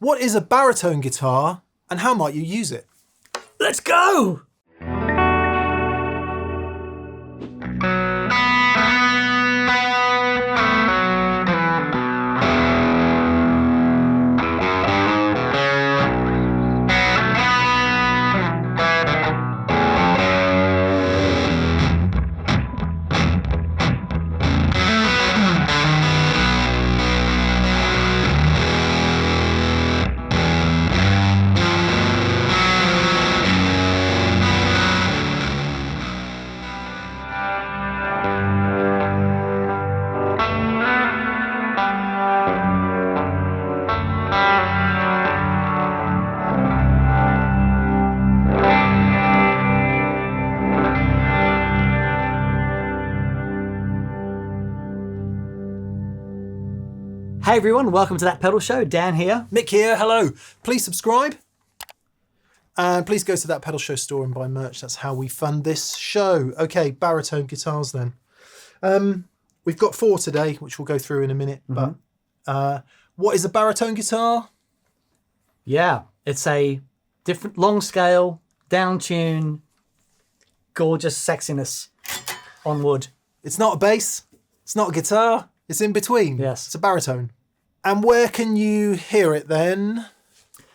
What is a baritone guitar and how might you use it? Let's go! Hey everyone, welcome to That Pedal Show. Dan here. Mick here, hello. Please subscribe. And please go to That Pedal Show store and buy merch. That's how we fund this show. Okay, baritone guitars then. We've got 4 today, which we'll go through in a minute. But what is a baritone guitar? Yeah, it's a different long scale, down tune, gorgeous sexiness on wood. It's not a bass. It's not a guitar. It's in between. Yes. It's a baritone. And where can you hear it then?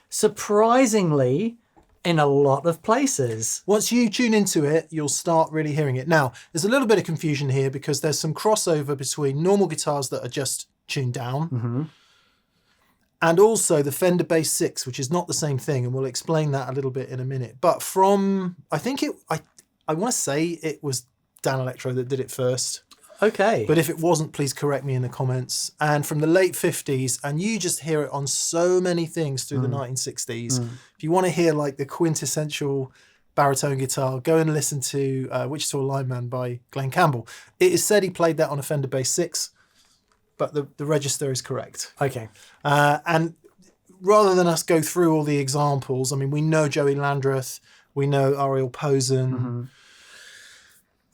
Surprisingly, in a lot of places. Once you tune into it, you'll start really hearing it. Now, there's a little bit of confusion here because there's some crossover between normal guitars that are just tuned down and also the Fender Bass 6, which is not the same thing. And we'll explain that a little bit in a minute. But from, I want to say it was Dan Electro that did it first. Okay. But if it wasn't, please correct me in the comments. And from the late 50s, and you just hear it on so many things through the 1960s. If you want to hear like the quintessential baritone guitar, go and listen to Wichita Lineman by Glenn Campbell. It is said he played that on a Fender Bass 6, but the register is correct. Okay. And rather than us go through all the examples, I mean, we know Joey Landreth, we know Ariel Posen.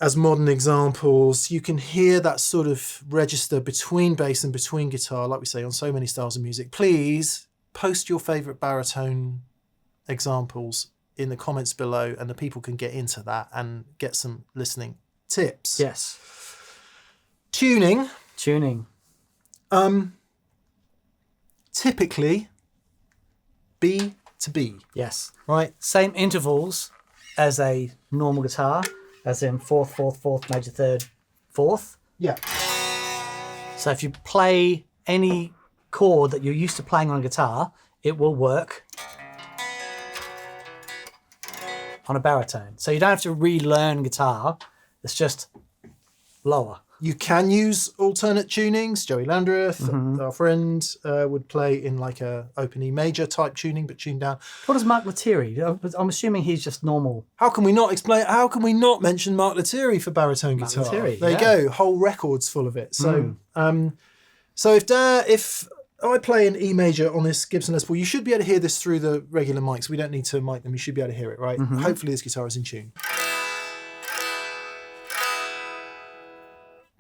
As modern examples, you can hear that sort of register between bass and between guitar, like we say, on so many styles of music. Please post your favourite baritone examples in the comments below and the people can get into that and get some listening tips. Yes. Tuning. Typically B to B. Yes. Right? Same intervals as a normal guitar. As in 4th, 4th, 4th, major 3rd, 4th. Yeah. So if you play any chord that you're used to playing on a guitar, it will work on a baritone. So you don't have to relearn guitar. It's just lower. You can use alternate tunings. Joey Landreth, our friend, would play in like a open E major type tuning, but tuned down. What does Mark Lettieri? I'm assuming he's just normal. How can we not mention Mark Lettieri for baritone guitar? Lettieri, there you go. Whole records full of it. So, so if I play an E major on this Gibson Les Paul, you should be able to hear this through the regular mics. We don't need to mic them. You should be able to hear it, right? Hopefully this guitar is in tune.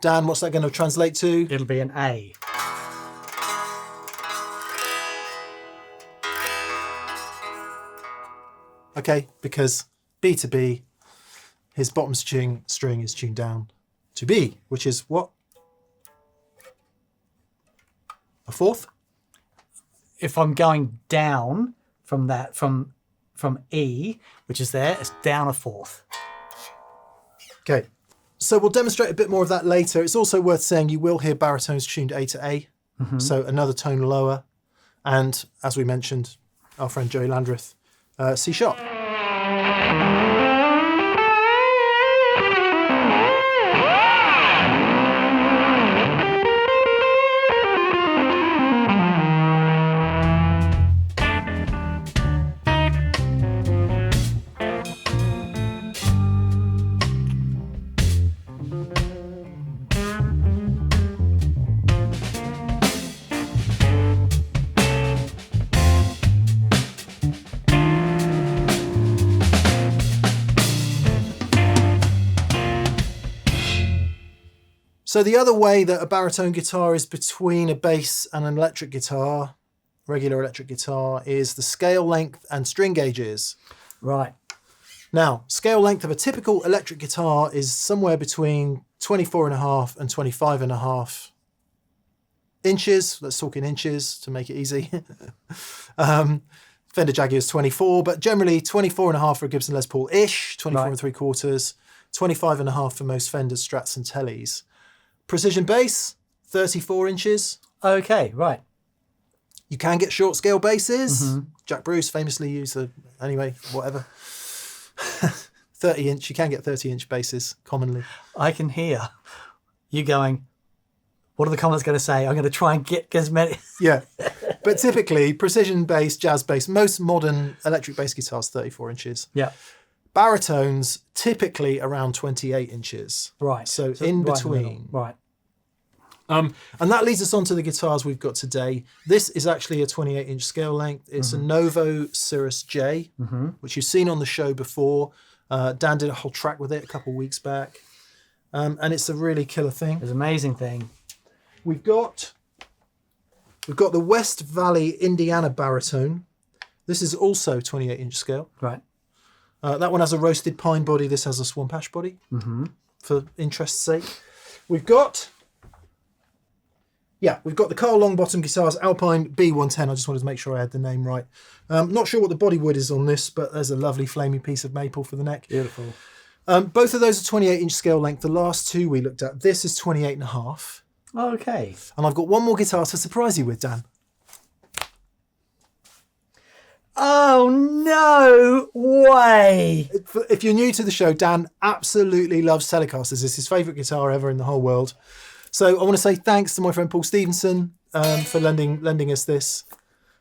Dan, what's that going to translate to? It'll be an A. Okay, because B to B, his bottom string is tuned down to B, which is what? A 4th? If I'm going down from that, from E, which is there, it's down a 4th. Okay. So we'll demonstrate a bit more of that later. It's also worth saying you will hear baritones tuned A to A, so another tone lower. And as we mentioned, our friend Joey Landreth, C sharp. So the other way that a baritone guitar is between a bass and an electric guitar regular electric guitar is the scale length and string gauges. Right. Now, scale length of a typical electric guitar is somewhere between 24.5 and 25.5 inches. Let's talk in inches to make it easy. Fender Jaguar is 24, but generally 24.5 for a Gibson Les Paul-ish, 24 and 3/4, 25.5 for most Fenders, Strats and Teles. Precision bass, 34 inches. Okay, right. You can get short scale basses. Jack Bruce famously used anyway, whatever. 30 inch, you can get 30-inch basses commonly. I can hear you going, what are the comments going to say? I'm going to try and get as many. Yeah. But typically, precision bass, jazz bass, most modern electric bass guitars, 34 inches. Yeah. Baritones, typically around 28 inches. Right. So in right between. Right. And that leads us on to the guitars we've got today. This is actually a 28-inch scale length. It's a Novo Cirrus J, which you've seen on the show before. Dan did a whole track with it a couple of weeks back. And it's a really killer thing. It's an amazing thing. We've got the West Valley Indiana Baritone. This is also 28-inch scale. Right. That one has a roasted pine body. This has a swamp ash body, for interest's sake. We've got the Carl Longbottom guitars, Alpine B110. I just wanted to make sure I had the name right. Not sure what the body wood is on this, but there's a lovely flaming piece of maple for the neck. Beautiful. Both of those are 28-inch scale length. The last two we looked at, this is 28.5. Okay. And I've got one more guitar to surprise you with, Dan. Oh, no way. If you're new to the show, Dan absolutely loves Telecasters. It's his favourite guitar ever in the whole world. So I want to say thanks to my friend Paul Stevenson for lending us this.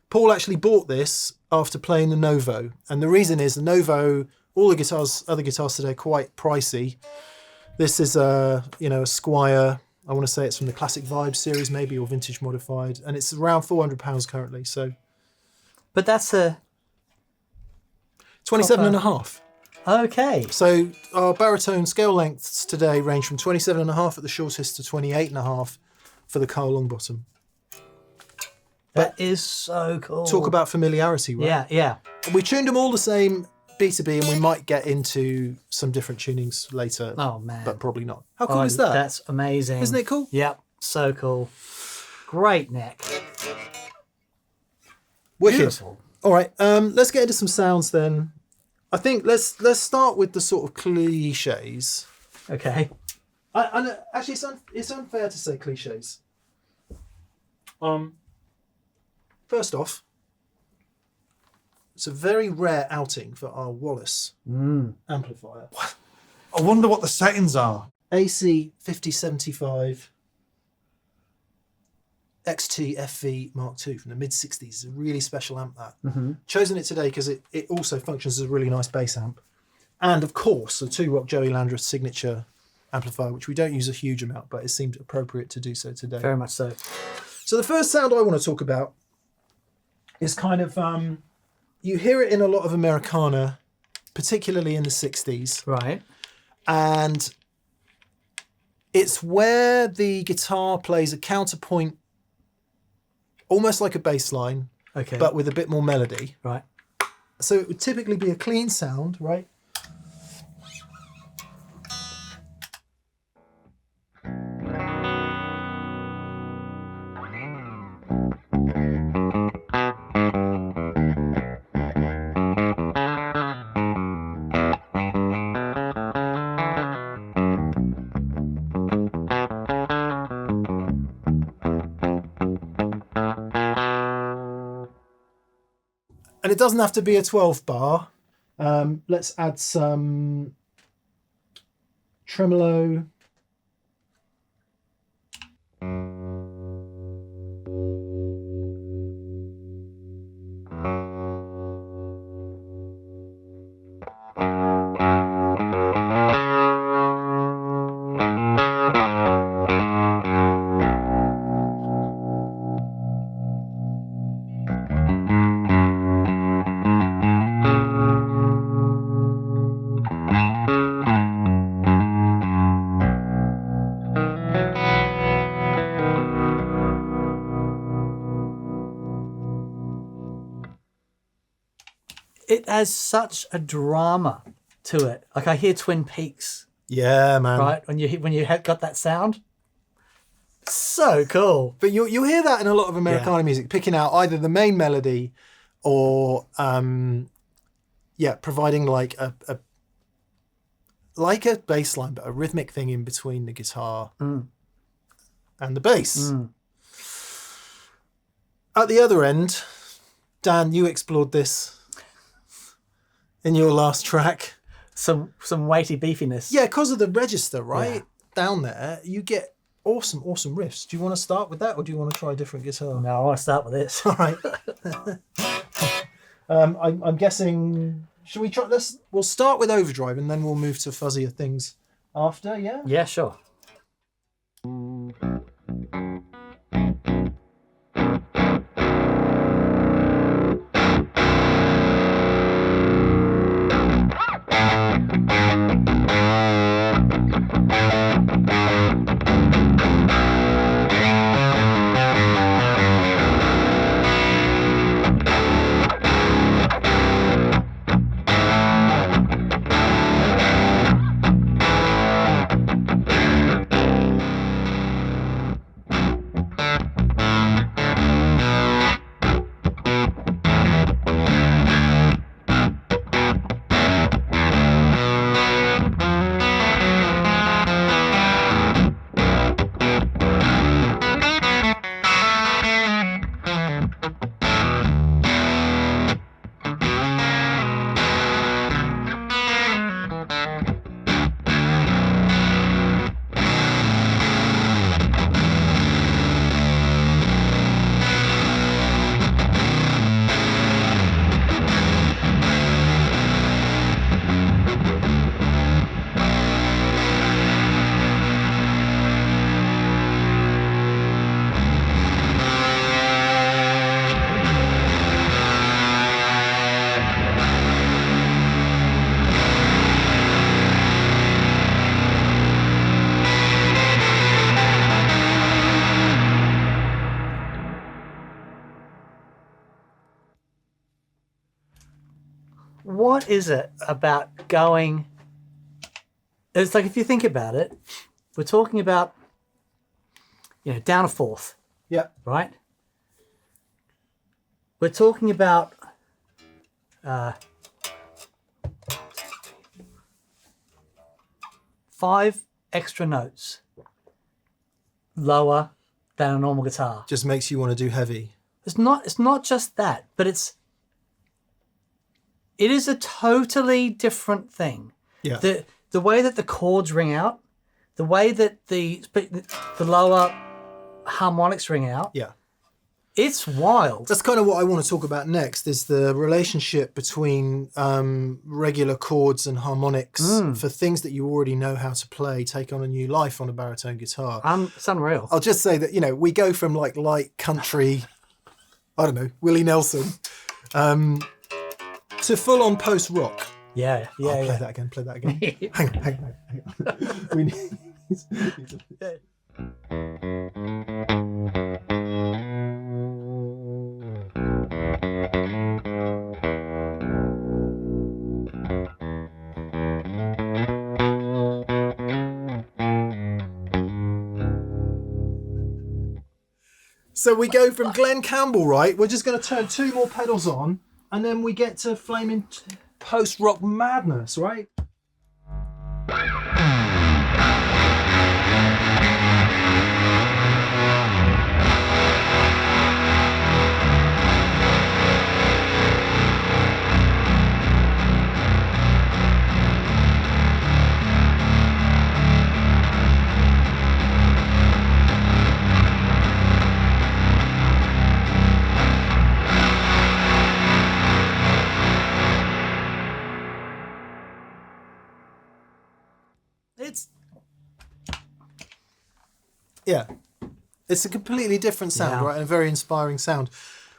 Paul actually bought this after playing the Novo. And the reason is the Novo, all the other guitars today are quite pricey. This is a Squier. I want to say it's from the Classic Vibe series maybe, or Vintage Modified. And it's around £400 currently. So, but that's a 27.5. Okay. So our baritone scale lengths today range from 27.5 at the shortest to 28.5 for the Carl Longbottom. That is so cool. Talk about familiarity, right? Yeah, yeah. We tuned them all the same B2B, and we might get into some different tunings later. Oh, man. But probably not. How cool is that? That's amazing. Isn't it cool? Yep. So cool. Great neck. Wicked. Beautiful. All right, let's get into some sounds then. I think let's start with the sort of cliches. Okay. I know, actually, it's unfair to say cliches. First off, it's a very rare outing for our Wallace amplifier. I wonder what the settings are. AC 5075 XT FV Mark II from the mid-60s. It's a really special amp, that. Chosen it today because it also functions as a really nice bass amp. And of course, the 2-Rock Joey Landreth signature amplifier, which we don't use a huge amount, but it seemed appropriate to do so today. Very much so. So the first sound I want to talk about is kind of, you hear it in a lot of Americana, particularly in the 60s. Right. And it's where the guitar plays a counterpoint, almost like a bass line, Okay. but with a bit more melody. Right. So it would typically be a clean sound, right? And it doesn't have to be a 12 bar. Let's add some tremolo. it has such a drama to it. Like I hear Twin Peaks, Yeah, man. right? When you have got that sound, so cool. But you'll hear that in a lot of Americana music, picking out either the main melody or providing like a bass line, but a rhythmic thing in between the guitar and the bass. At the other end, Dan, you explored this in your last track. Some weighty beefiness. Yeah, because of the register, right? Down there, you get awesome riffs. Do you want to start with that, or do you want to try a different guitar? No, I want to start with this. All right. I'm guessing... Should we try this? We'll start with overdrive, and then we'll move to fuzzier things after, yeah? Yeah, sure. What is it about going... It's like, if you think about it, we're talking about, down a fourth, Yeah. right? We're talking about 5 extra notes lower than a normal guitar. Just makes you want to do heavy. It's not just that, but it is a totally different thing. Yeah. The way that the chords ring out, the way that the lower harmonics ring out. Yeah. It's wild. That's kind of what I want to talk about next, is the relationship between regular chords and harmonics for things that you already know how to play, take on a new life on a baritone guitar. It's unreal. I'll just say that, we go from like light country, I don't know, Willie Nelson, to full on post rock. Yeah. Play that again. hang on. We need... So we go from Glenn Campbell, right? We're just going to turn 2 more pedals on, and then we get to flaming post-rock madness, right? It's a completely different sound, right? And a very inspiring sound.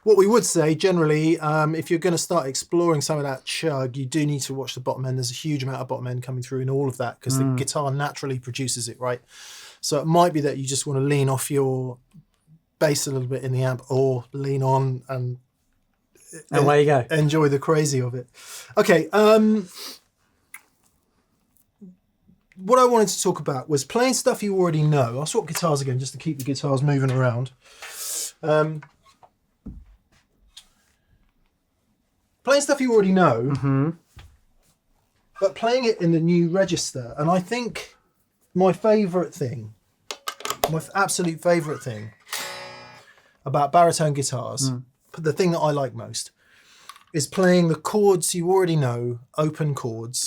What we would say generally, if you're going to start exploring some of that chug, you do need to watch the bottom end. There's a huge amount of bottom end coming through in all of that, because the guitar naturally produces it, right? So it might be that you just want to lean off your bass a little bit in the amp, or lean on and away you go. Enjoy the crazy of it. Okay. What I wanted to talk about was playing stuff you already know. I'll swap guitars again just to keep the guitars moving around. Playing stuff you already know, but playing it in the new register. And I think my absolute favourite thing about baritone guitars, the thing that I like most, is playing the chords you already know, open chords,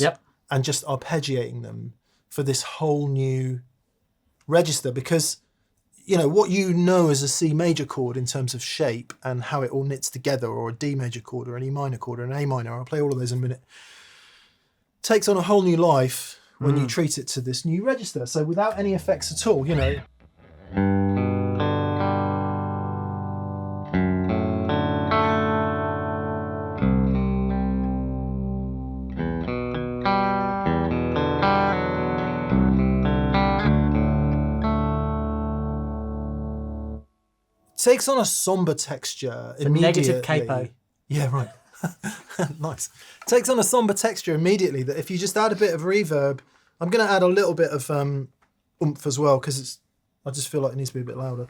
and just arpeggiating them for this whole new register. Because, you know, what you know as a C major chord in terms of shape and how it all knits together, or a D major chord, or an E minor chord, or an A minor, I'll play all of those in a minute, takes on a whole new life when you treat it to this new register. So without any effects at all, you know. Takes on a somber texture immediately. Negative capo. Yeah, right. Nice. Takes on a somber texture immediately that if you just add a bit of reverb, I'm going to add a little bit of oomph as well, because I just feel like it needs to be a bit louder.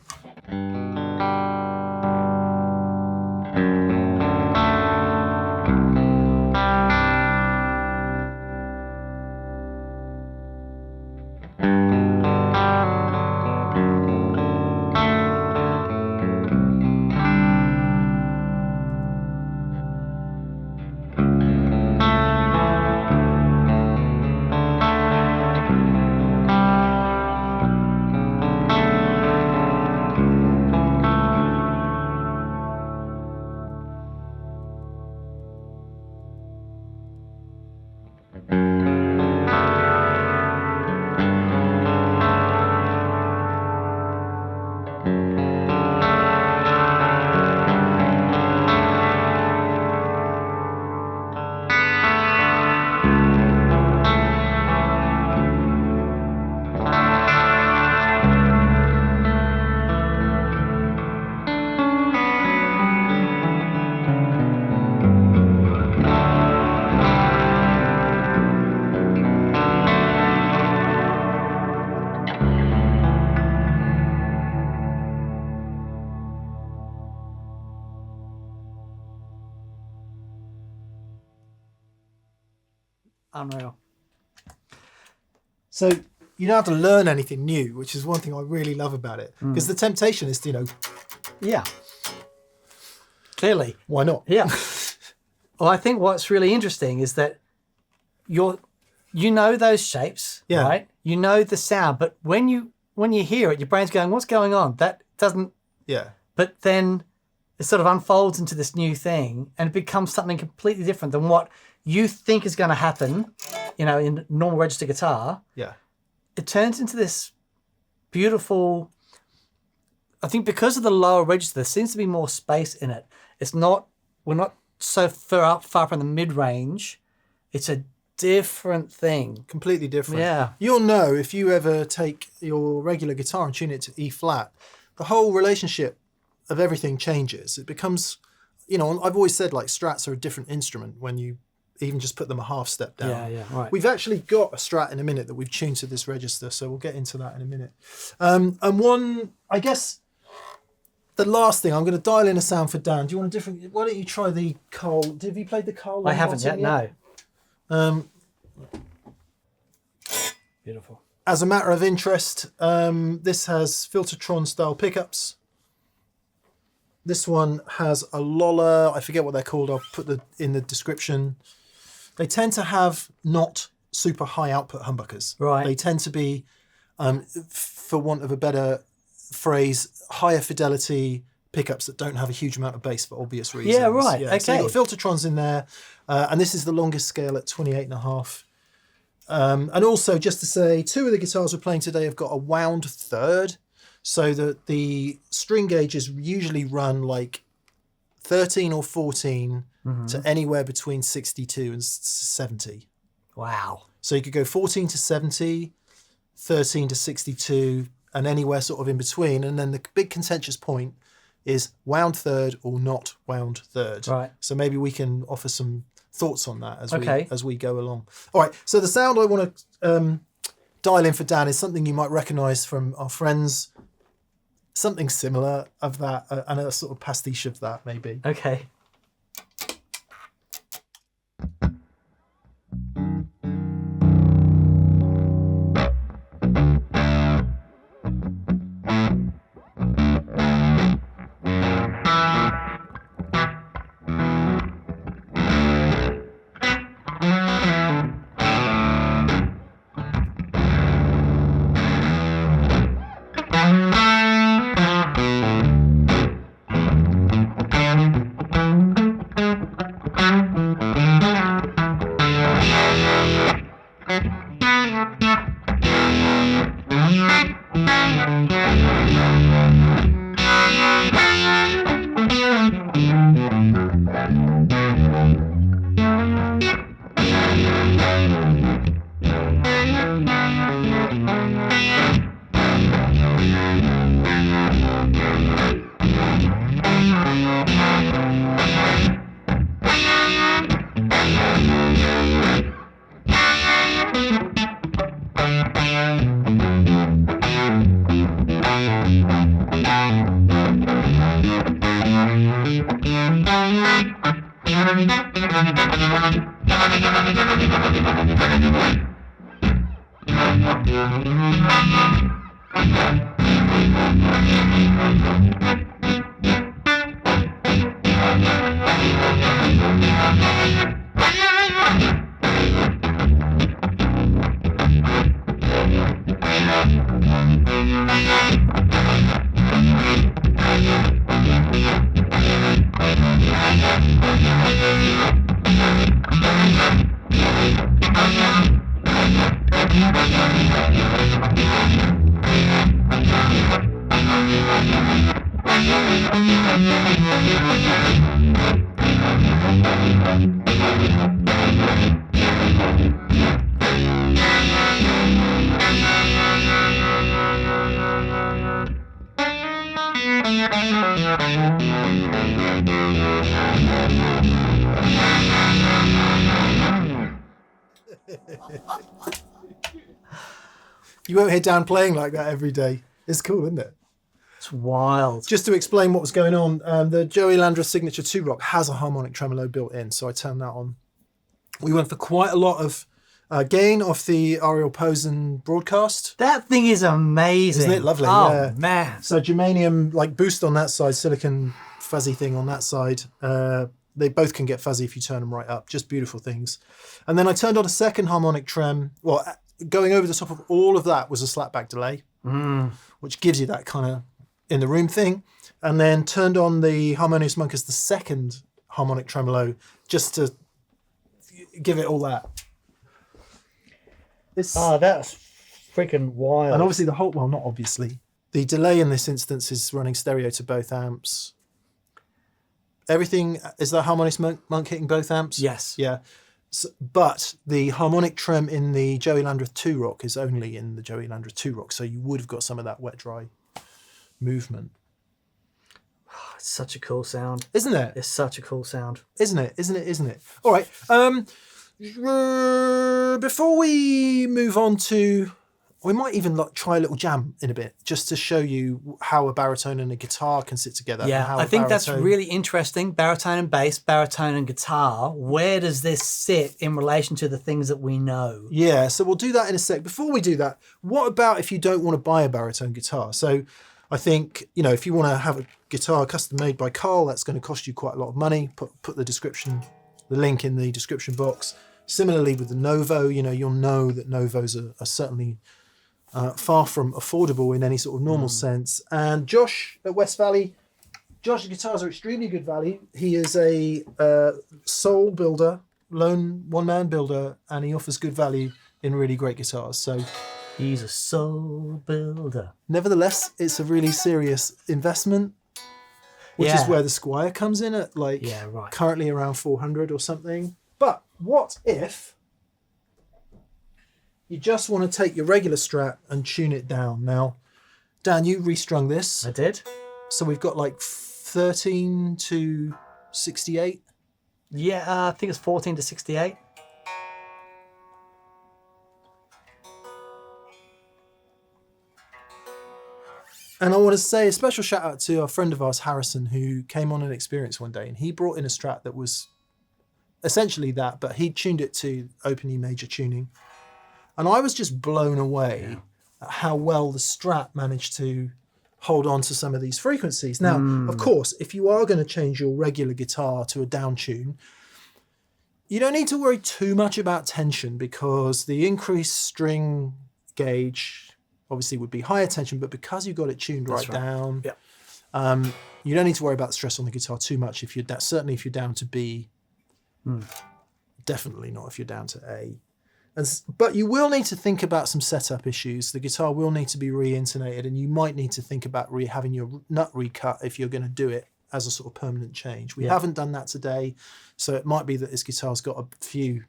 Unreal. So you don't have to learn anything new, which is one thing I really love about it. Because the temptation is to, you know, Yeah. Clearly. why not? Yeah. Well, I think what's really interesting is that you know those shapes, right? You know the sound, but when you hear it, your brain's going, what's going on? That doesn't... Yeah. But then it sort of unfolds into this new thing and it becomes something completely different than what you think is going to happen, you know, in normal register guitar. Yeah. It turns into this beautiful... I think because of the lower register, there seems to be more space in it. We're not so far up in the mid-range. It's a different thing. Completely different. Yeah. You'll know if you ever take your regular guitar and tune it to E flat, the whole relationship of everything changes. It becomes, you know, I've always said like Strats are a different instrument when you even just put them a half step down. Yeah, right. We've actually got a Strat in a minute that we've tuned to this register, so we'll get into that in a minute. And one, I guess, the last thing, I'm going to dial in a sound for Dan. Do you want a different? Why don't you try the Carl? Have you played the Carl? I haven't yet, no. Beautiful. As a matter of interest, this has Filtertron style pickups. This one has a Lola. I forget what they're called. I'll put in the description. They tend to have not super high output humbuckers. Right. They tend to be, for want of a better phrase, higher fidelity pickups that don't have a huge amount of bass for obvious reasons. Yeah, right. Okay. So you've got Filtertrons in there, and this is the longest scale at 28.5. And also, just to say, two of the guitars we're playing today have got a wound third, so that the string gauges usually run like 13 or 14 to anywhere between 62 and 70. Wow. So you could go 14 to 70, 13 to 62, and anywhere sort of in between. And then the big contentious point is wound third or not wound third. Right. So maybe we can offer some thoughts on that Okay. as we go along. All right. So the sound I want to dial in for Dan is something you might recognise from our friends. Something similar of that, and a sort of pastiche of that, maybe. Okay. You won't hear Dan playing like that every day. It's cool, isn't it? It's wild. Just to explain what was going on, the Joey Landreth Signature 2 Rock has a harmonic tremolo built in, so I turned that on. We went for quite a lot of gain off the Ariel Posen broadcast. That thing is amazing. Isn't it lovely? Oh, Yeah. man. So germanium like boost on that side, silicon fuzzy thing on that side. They both can get fuzzy if you turn them right up. Just beautiful things. And then I turned on a second harmonic trem. Well, going over the top of all of that was a slapback delay, which gives you that kind of in the room thing. And then turned on the Harmonious Monk as the second harmonic tremolo just to give it all that. That's freaking wild. And obviously not obviously. The delay in this instance is running stereo to both amps. Everything, is the Harmonious Monk hitting both amps? Yes. Yeah. So, but the harmonic trem in the Joey Landreth 2 Rock is only in the Joey Landreth 2 Rock, so you would have got some of that wet-dry movement. It's such a cool sound. Isn't it? It's such a cool sound. Isn't it? All right. Before we move on to... We might even try a little jam in a bit, just to show you how a baritone and a guitar can sit together. Yeah, and how I think that's baritone- really interesting. Baritone and bass, baritone and guitar. Where does this sit in relation to the things that we know? Yeah, so we'll do that in a sec. Before we do that, what about if you don't want to buy a baritone guitar? So I think, if you want to have a guitar custom made by Carl, that's going to cost you quite a lot of money. Put the link in the description box. Similarly with the Novo, you'll know that Novos are certainly far from affordable in any sort of normal sense. And Josh at West Valley, Josh's guitars are extremely good value. He is a sole builder, lone one-man builder, and he offers good value in really great guitars. So He's a soul builder. nevertheless, it's a really serious investment, which is where the Squier comes in at currently around 400 or something. But what if you just want to take your regular Strat and tune it down? Now, Dan, you restrung this. I did. So we've got like 13 to 68. Yeah, I think it's 14 to 68. And I want to say a special shout out to a friend of ours, Harrison, who came on an experience one day, and he brought in a Strat that was essentially that, but he tuned it to open E major tuning. And I was just blown away at how well the Strat managed to hold on to some of these frequencies. Now, of course, if you are going to change your regular guitar to a down tune, you don't need to worry too much about tension, because the increased string gauge obviously would be higher tension, but because you got it tuned right down, you don't need to worry about stress on the guitar too much. If you're certainly if you're down to B, definitely not if you're down to A. But you will need to think about some setup issues. The guitar will need to be re-intonated, and you might need to think about having your nut recut if you're going to do it as a sort of permanent change. We haven't done that today, so it might be that this guitar's got a few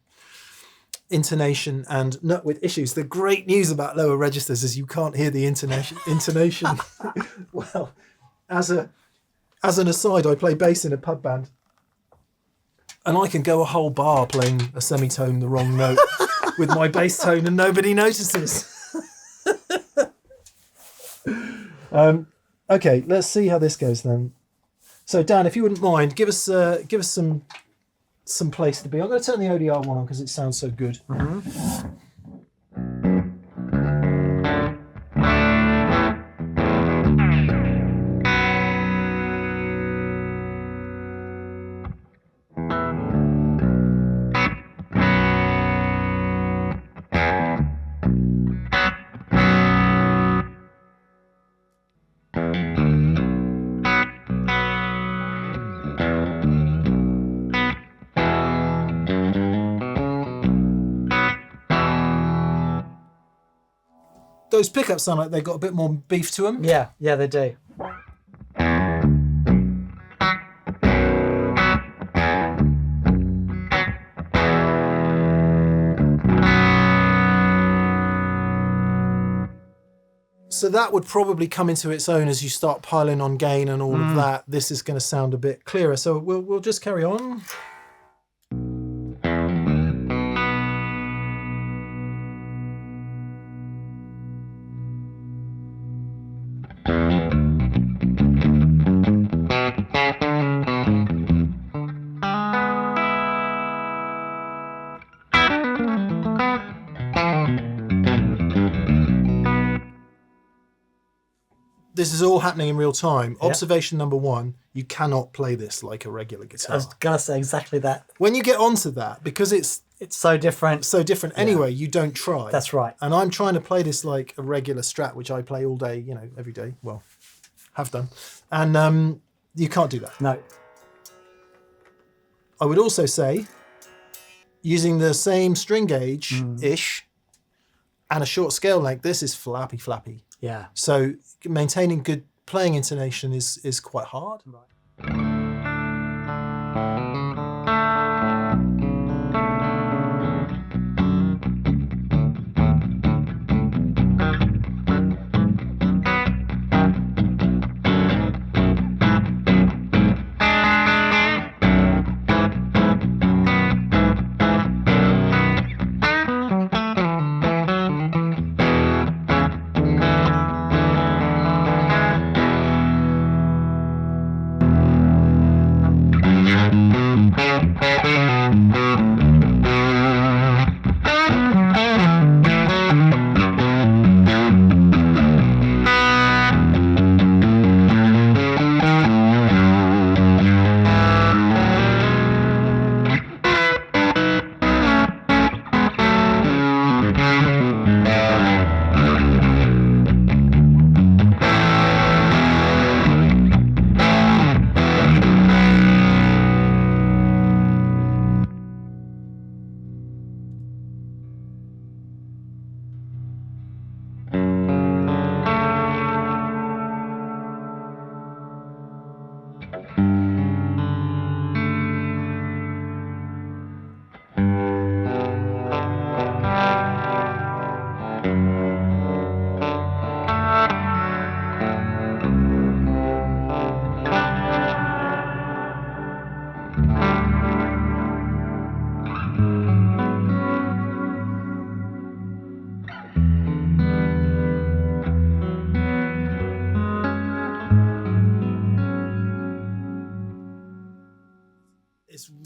intonation and nut width issues. The great news about lower registers is you can't hear the intonation. Well, as an aside, I play bass in a pub band, and I can go a whole bar playing a semitone the wrong note with my bass tone, and nobody notices. Okay, let's see how this goes then. So Dan, if you wouldn't mind, give us some place to be. I'm going to turn the ODR-1 on because it sounds so good. Those pickups sound like they've got a bit more beef to them. Yeah, they do. So that would probably come into its own as you start piling on gain and all of that. This is going to sound a bit clearer. So we'll just carry on. This is all happening in real time. Yeah. Observation number 1, you cannot play this like a regular I guitar. was going to say exactly that. When you get onto that, because it's so different. Anyway, you don't try. That's right. And I'm trying to play this like a regular Strat, which I play all day, every day. Well, have done. And you can't do that. No. I would also say, using the same string gauge-ish and a short scale length, this is flappy. Yeah. So maintaining good playing intonation is quite hard.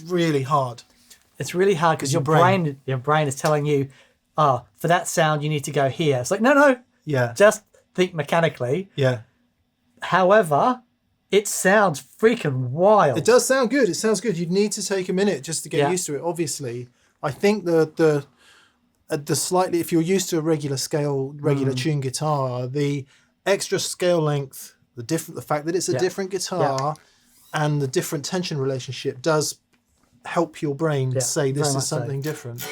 really hard. It's really hard because your brain is telling you, for that sound you need to go here. It's like, no, just think mechanically. Yeah. However, it sounds freaking wild. It does sound good. It sounds good. You'd need to take a minute just to get used to it. Obviously, I think the slightly, if you're used to a regular tune guitar, the extra scale length, the fact that it's a different guitar, and the different tension relationship does help your brain say this is something different.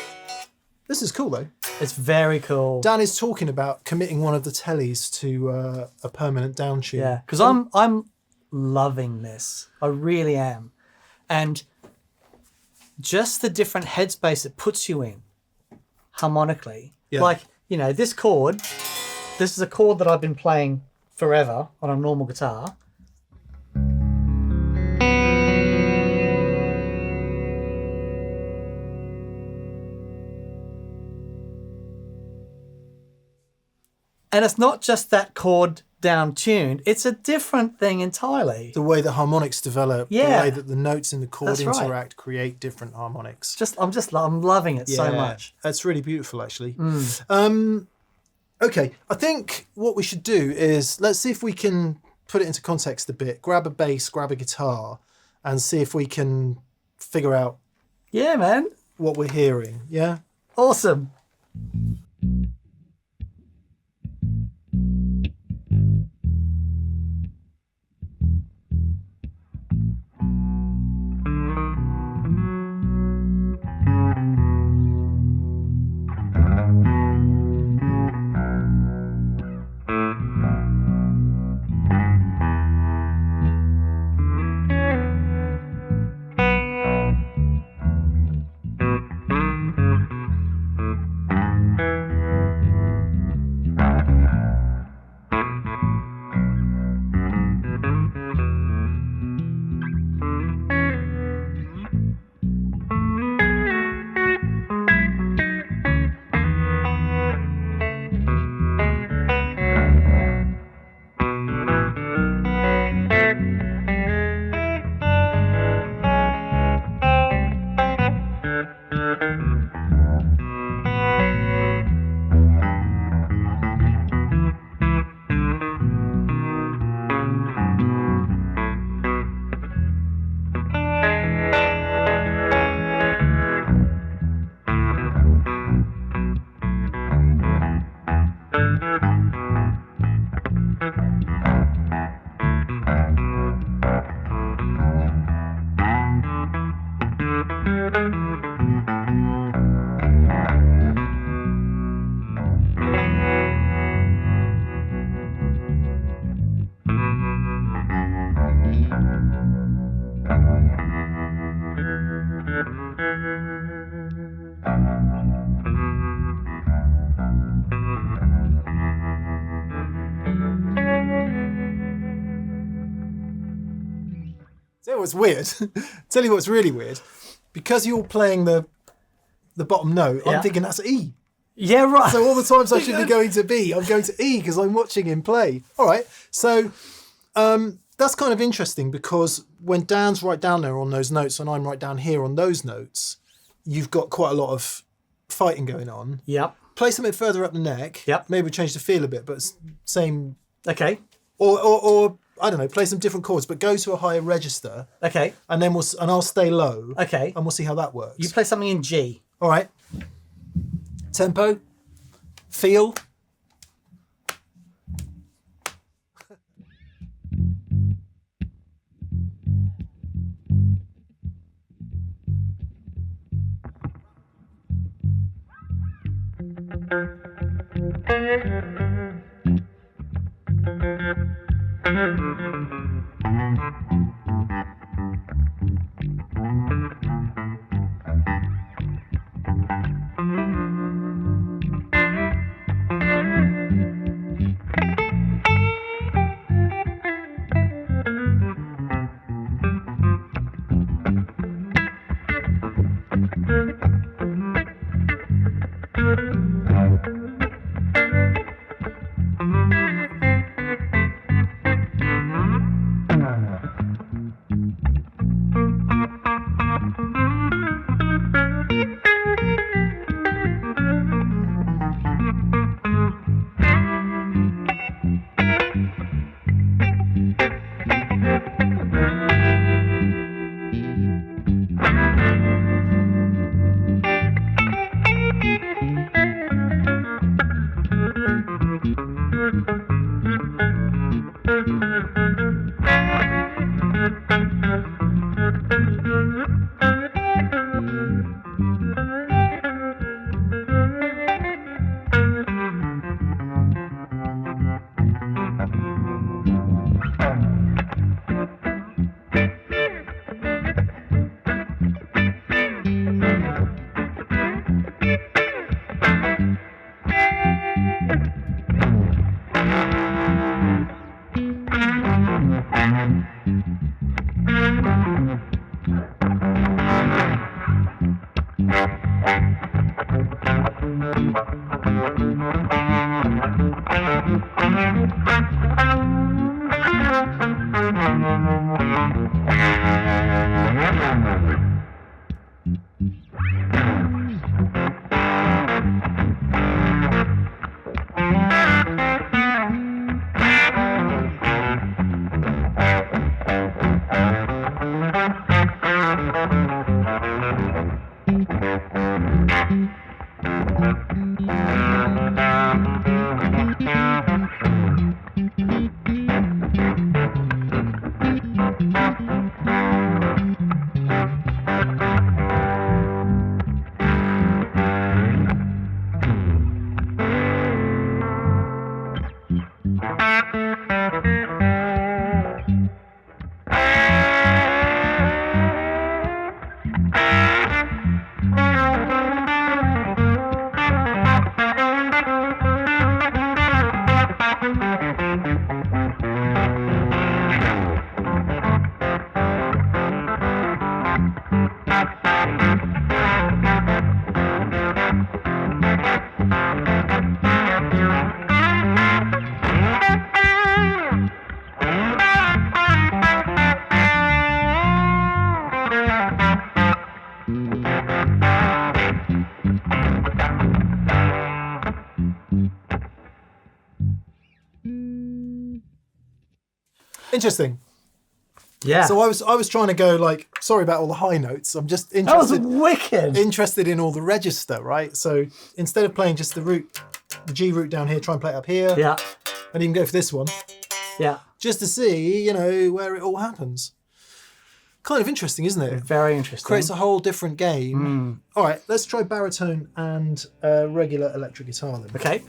This is cool though. It's very cool. Dan is talking about committing one of the tellies to a permanent down tune. Yeah, because I'm loving this. I really am. And just the different headspace it puts you in harmonically. Yeah. Like, this chord, this is a chord that I've been playing forever on a normal guitar. And it's not just that chord down tuned, it's a different thing entirely. The way that harmonics develop, the way that the notes in the chord interact, create different harmonics. I'm loving it so much. That's really beautiful, actually. Okay, I think what we should do is, let's see if we can put it into context a bit. Grab a bass, grab a guitar, and see if we can figure out man, what we're hearing. Yeah? Awesome. What's weird? Tell you what's really weird. Because you're playing the bottom note, I'm thinking that's E. Yeah, right. So all the times I should be going to B, I'm going to E because I'm watching him play. All right. So that's kind of interesting because when Dan's right down there on those notes and I'm right down here on those notes, you've got quite a lot of fighting going on. Yep. Play something further up the neck. Yep. Maybe change the feel a bit, but same. Okay. Or I don't know, play some different chords, but go to a higher register. Okay. And then I'll stay low. Okay. And we'll see how that works. You play something in G. All right. Tempo. Feel. Interesting. Yeah. So I was trying to go like, sorry about all the high notes. I'm just that was interested wicked. in all the register, right? So instead of playing just the root, the G root down here, try and play it up here. Yeah. And even go for this one. Yeah. Just to see, you know, where it all happens. Kind of interesting, isn't it? Very interesting. Creates a whole different game. All right, let's try baritone and regular electric guitar then. Okay.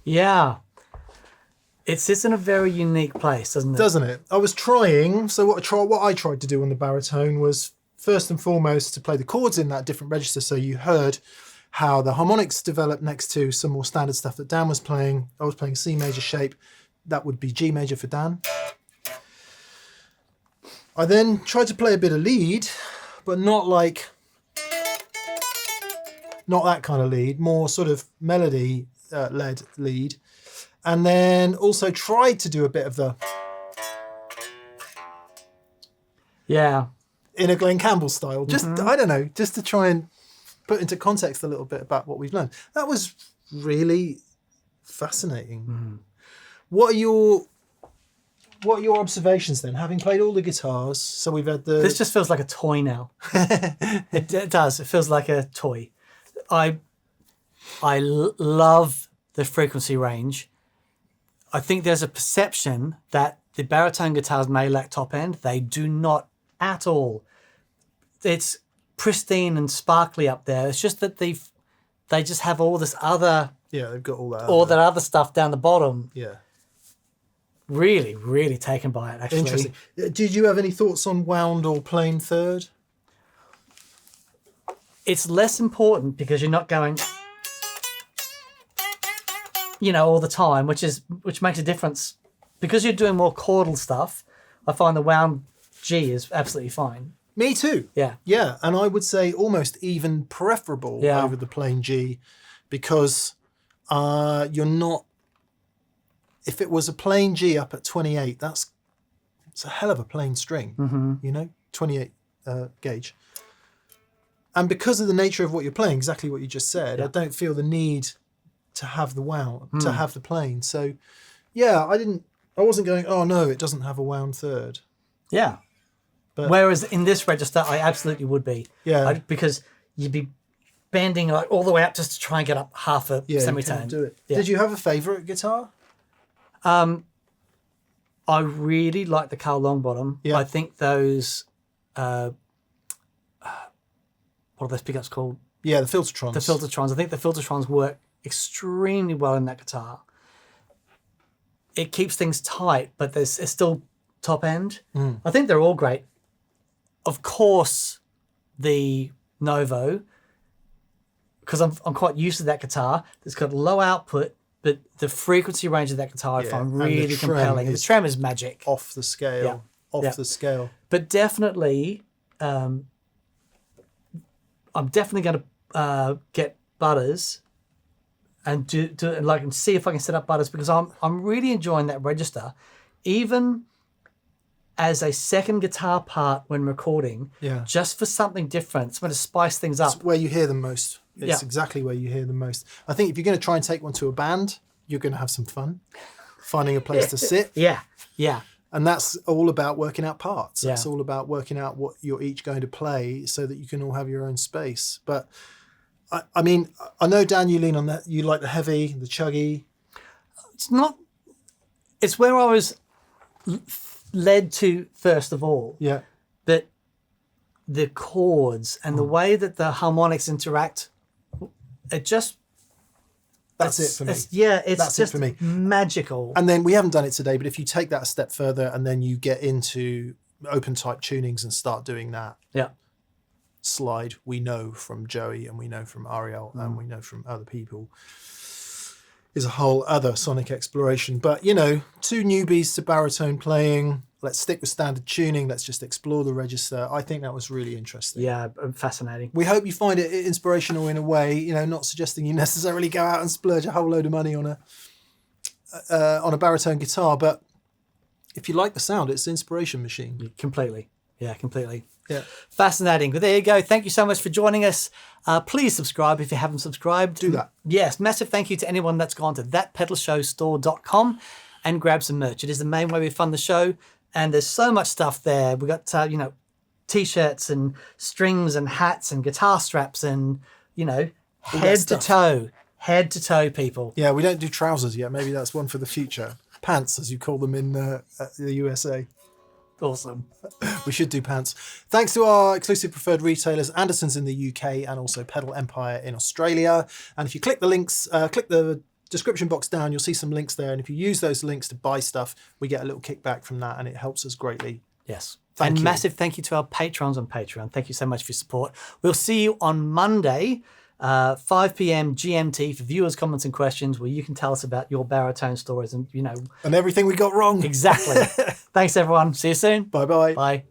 Yeah. It sits in a very unique place, doesn't it? Doesn't it? I was trying. So what I tried to do on the baritone was first and foremost to play the chords in that different register. So you heard how the harmonics developed next to some more standard stuff that Dan was playing. I was playing C major shape. That would be G major for Dan. I then tried to play a bit of lead, but not that kind of lead, more sort of melody led lead. And then also tried to do a bit of the in a Glenn Campbell style. Just, I don't know, just to try and put into context a little bit about what we've learned. That was really fascinating. What are your observations then, having played all the guitars? So we've had the... This just feels like a toy now. It does. It feels like a toy. I love the frequency range. I think there's a perception that the baritone guitars may lack top end. They do not at all. It's pristine and sparkly up there. It's just that they just have all this other... Yeah, they've got all that. That other stuff down the bottom. Yeah. Really, really taken by it, actually. Interesting. Did you have any thoughts on wound or plain third? It's less important because you're not going, all the time, which makes a difference. Because you're doing more chordal stuff, I find the wound G is absolutely fine. Me too. Yeah. Yeah, and I would say almost even preferable over the plain G, because you're not... If it was a plain G up at 28, it's a hell of a plain string, 28 gauge. And because of the nature of what you're playing, exactly what you just said, I don't feel the need to have the wound, to have the plain. So, yeah, I wasn't going, oh no, it doesn't have a wound third. Yeah. But, whereas in this register, I absolutely would be. Yeah. Because you'd be bending like all the way up just to try and get up half a semitone. Do it. Yeah. Did you have a favourite guitar? I really like the Carl Longbottom. Yeah. I think those, what are those pickups called? Yeah, the Filtertrons. The Filtertrons. I think the Filtertrons work extremely well in that guitar. It keeps things tight, but it's still top end. I think they're all great. Of course, the Novo, because I'm quite used to that guitar. It's got low output, but the frequency range of that guitar I find really compelling. The trem is magic. Off the scale. Off the scale. But definitely, I'm definitely going to get Butters and do and see if I can set up Butters, because I'm really enjoying that register, even as a second guitar part when recording. Yeah. Just for something different. It's going to spice things up. It's where you hear them most. It's exactly where you hear them most. I think if you're going to try and take one to a band, you're going to have some fun finding a place to sit. Yeah. And that's all about working out parts. Yeah. It's all about working out what you're each going to play so that you can all have your own space. But I mean, I know, Dan, you lean on that. You like the heavy, the chuggy. It's where I was led to first of all. Yeah. But the chords and the way that the harmonics interact, that's it for me. It's That's it for me. Magical. And then we haven't done it today, but if you take that a step further and then you get into open type tunings and start doing that slide, we know from Joey and we know from Ariel and we know from other people, is a whole other sonic exploration. But, two newbies to baritone playing. Let's stick with standard tuning. Let's just explore the register. I think that was really interesting. Yeah, fascinating. We hope you find it inspirational in a way, not suggesting you necessarily go out and splurge a whole load of money on a baritone guitar. But if you like the sound, it's an inspiration machine. Completely. Yeah, completely. Yeah. Fascinating. But there you go. Thank you so much for joining us. Please subscribe if you haven't subscribed. Do that. Yes, massive thank you to anyone that's gone to thatpedalshowstore.com and grabbed some merch. It is the main way we fund the show. And there's so much stuff there. We got, T-shirts and strings and hats and guitar straps and, head to toe, people. Yeah, we don't do trousers yet. Maybe that's one for the future. Pants, as you call them in the USA. Awesome. We should do pants. Thanks to our exclusive preferred retailers, Anderson's in the UK and also Pedal Empire in Australia. And if you click the links, click the description box down, you'll see some links there. And if you use those links to buy stuff, we get a little kickback from that, and it helps us greatly. Yes. Thank and you. Massive thank you to our patrons on Patreon. Thank you so much for your support. We'll see you on Monday, 5 p.m. GMT for viewers, comments, and questions, where you can tell us about your baritone stories and, And everything we got wrong. Exactly. Thanks, everyone. See you soon. Bye-bye. Bye.